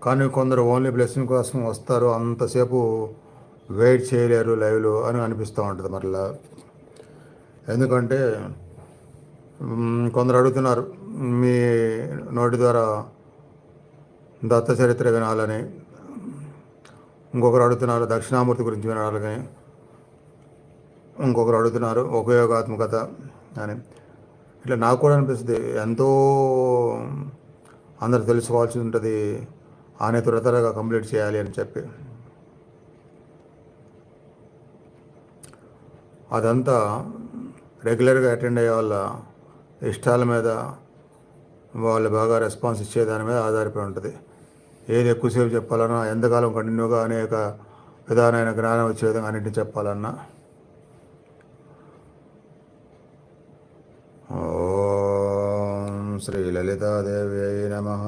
కానీ కొందరు only blessing కోసం వస్తారు, అంతసేపు వెయిట్ చేయలేరు లైవ్లో అని అనిపిస్తూ ఉంటుంది మరలా. ఎందుకంటే కొందరు అడుగుతున్నారు మీ నోటి ద్వారా దత్త చరిత్ర వినాలని, ఇంకొకరు అడుగుతున్నారు దక్షిణామూర్తి గురించి వినాలని, ఇంకొకరు అడుగుతున్నారు ఉపయోగాత్మకత అని. ఇట్లా నాకు కూడా అనిపిస్తుంది ఎంతో అందరు తెలుసుకోవాల్సి ఉంటుంది అని త్వరగా కంప్లీట్ చేయాలి అని చెప్పి. అదంతా రెగ్యులర్గా అటెండ్ అయ్యే వాళ్ళ ఇష్టాల మీద, వాళ్ళు బాగా రెస్పాన్స్ ఇచ్చే దాని మీద ఆధారపడి ఉంటుంది. ఏది ఎక్కువసేపు చెప్పాలన్నా, ఎంతకాలం కంటిన్యూగా అనేక విధానమైన జ్ఞానం వచ్చే విధంగా అన్నింటినీ చెప్పాలన్నా. ఓం శ్రీ లలితాదేవి నమః.